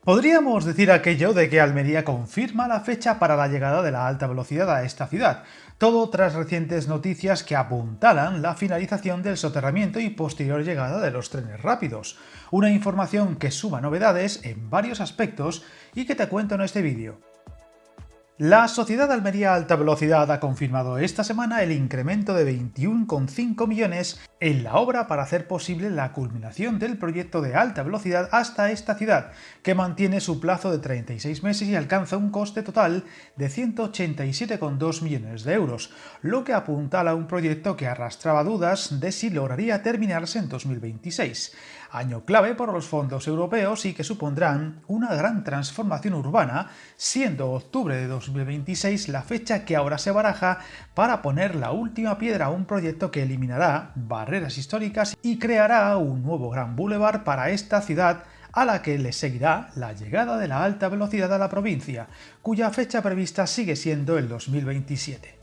Podríamos decir aquello de que Almería confirma la fecha para la llegada de la alta velocidad a esta ciudad, todo tras recientes noticias que apuntalan la finalización del soterramiento y posterior llegada de los trenes rápidos. Una información que suma novedades en varios aspectos y que te cuento en este vídeo. La Sociedad Almería Alta Velocidad ha confirmado esta semana el incremento de 21,5 millones en la obra para hacer posible la culminación del proyecto de alta velocidad hasta esta ciudad, que mantiene su plazo de 36 meses y alcanza un coste total de 187,2 millones de euros, lo que apuntala a un proyecto que arrastraba dudas de si lograría terminarse en 2026, año clave por los fondos europeos y que supondrán una gran transformación urbana, siendo octubre de 2026 la fecha que ahora se baraja para poner la última piedra a un proyecto que eliminará barreras históricas y creará un nuevo gran boulevard para esta ciudad, a la que le seguirá la llegada de la alta velocidad a la provincia, cuya fecha prevista sigue siendo el 2027.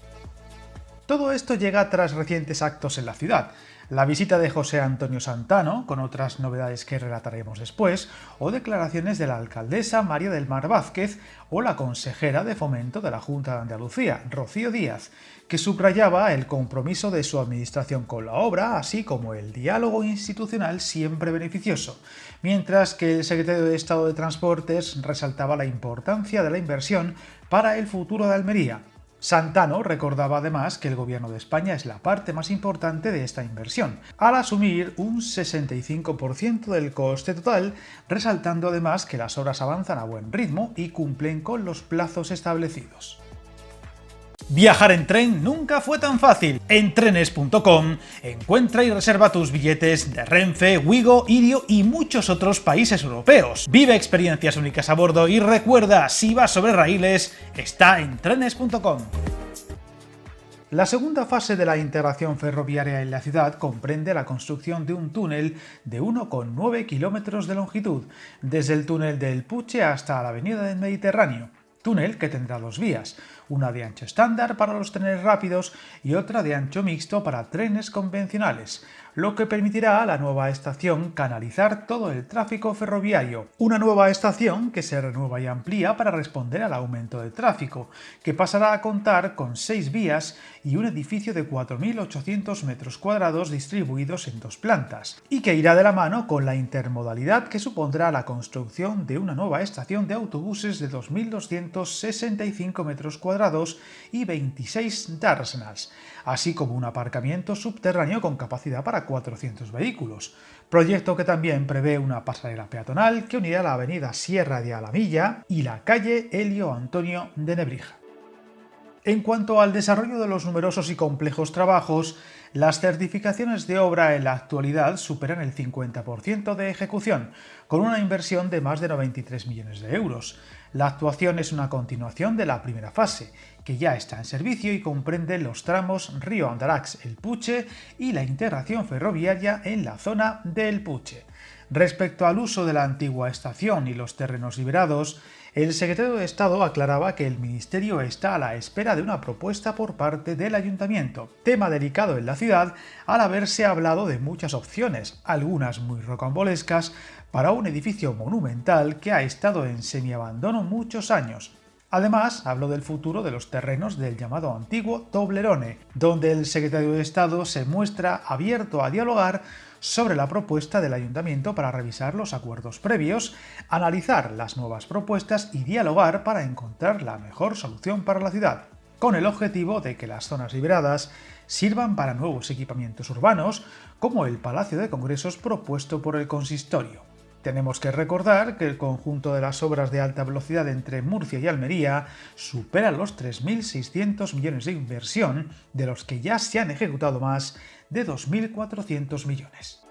Todo esto llega tras recientes actos en la ciudad, la visita de José Antonio Santano, con otras novedades que relataremos después, o declaraciones de la alcaldesa María del Mar Vázquez o la consejera de Fomento de la Junta de Andalucía, Rocío Díaz, que subrayaba el compromiso de su administración con la obra, así como el diálogo institucional siempre beneficioso, mientras que el secretario de Estado de Transportes resaltaba la importancia de la inversión para el futuro de Almería. Santano recordaba además que el gobierno de España es la parte más importante de esta inversión, al asumir un 65% del coste total, resaltando además que las obras avanzan a buen ritmo y cumplen con los plazos establecidos. Viajar en tren nunca fue tan fácil. En trenes.com encuentra y reserva tus billetes de Renfe, Wigo, Irio y muchos otros países europeos. Vive experiencias únicas a bordo y recuerda, si vas sobre raíles, está en trenes.com. La segunda fase de la integración ferroviaria en la ciudad comprende la construcción de un túnel de 1,9 kilómetros de longitud, desde el túnel del Puche hasta la avenida del Mediterráneo. Túnel que tendrá dos vías, una de ancho estándar para los trenes rápidos y otra de ancho mixto para trenes convencionales, lo que permitirá a la nueva estación canalizar todo el tráfico ferroviario. Una nueva estación que se renueva y amplía para responder al aumento de tráfico, que pasará a contar con 6 vías y un edificio de 4.800 metros cuadrados distribuidos en 2 plantas, y que irá de la mano con la intermodalidad que supondrá la construcción de una nueva estación de autobuses de 2.265 metros cuadrados y 26 dársens, así como un aparcamiento subterráneo con capacidad para 400 vehículos, proyecto que también prevé una pasarela peatonal que unirá la avenida Sierra de Alamilla y la calle Elio Antonio de Nebrija. En cuanto al desarrollo de los numerosos y complejos trabajos, las certificaciones de obra en la actualidad superan el 50% de ejecución, con una inversión de más de 93 millones de euros. La actuación es una continuación de la primera fase, que ya está en servicio y comprende los tramos Río Andarax-El Puche y la integración ferroviaria en la zona de El Puche. Respecto al uso de la antigua estación y los terrenos liberados, el secretario de Estado aclaraba que el Ministerio está a la espera de una propuesta por parte del Ayuntamiento, tema delicado en la ciudad al haberse hablado de muchas opciones, algunas muy rocambolescas, para un edificio monumental que ha estado en semiabandono muchos años. Además, habló del futuro de los terrenos del llamado antiguo Toblerone, donde el secretario de Estado se muestra abierto a dialogar sobre la propuesta del Ayuntamiento para revisar los acuerdos previos, analizar las nuevas propuestas y dialogar para encontrar la mejor solución para la ciudad, con el objetivo de que las zonas liberadas sirvan para nuevos equipamientos urbanos, como el Palacio de Congresos propuesto por el Consistorio. Tenemos que recordar que el conjunto de las obras de alta velocidad entre Murcia y Almería supera los 3.600 millones de inversión, de los que ya se han ejecutado más de 2.400 millones.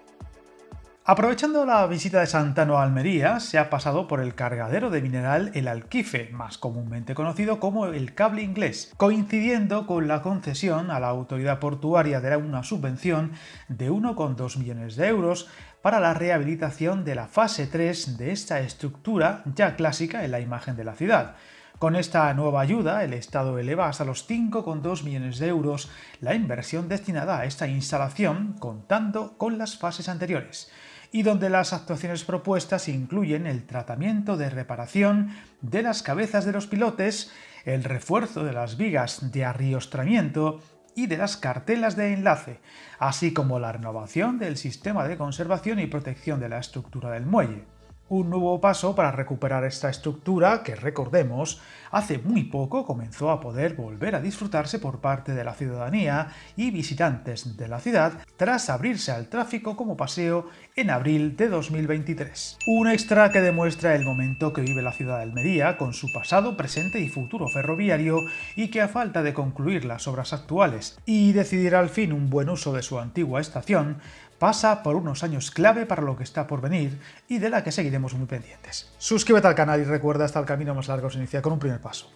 Aprovechando la visita de Santano a Almería, se ha pasado por el cargadero de mineral El Alquife, más comúnmente conocido como el Cable Inglés, coincidiendo con la concesión a la autoridad portuaria de una subvención de 1,2 millones de euros para la rehabilitación de la fase 3 de esta estructura ya clásica en la imagen de la ciudad. Con esta nueva ayuda, el Estado eleva hasta los 5,2 millones de euros la inversión destinada a esta instalación, contando con las fases anteriores. y donde las actuaciones propuestas incluyen el tratamiento de reparación de las cabezas de los pilotes, el refuerzo de las vigas de arriostramiento y de las cartelas de enlace, así como la renovación del sistema de conservación y protección de la estructura del muelle. Un nuevo paso para recuperar esta estructura que, recordemos, hace muy poco comenzó a poder volver a disfrutarse por parte de la ciudadanía y visitantes de la ciudad tras abrirse al tráfico como paseo en abril de 2023. Un extra que demuestra el momento que vive la ciudad de Almería con su pasado, presente y futuro ferroviario, y que a falta de concluir las obras actuales y decidir al fin un buen uso de su antigua estación, pasa por unos años clave para lo que está por venir y de la que seguiremos muy pendientes. Suscríbete al canal y recuerda, hasta el camino más largo se inicia con un primer paso.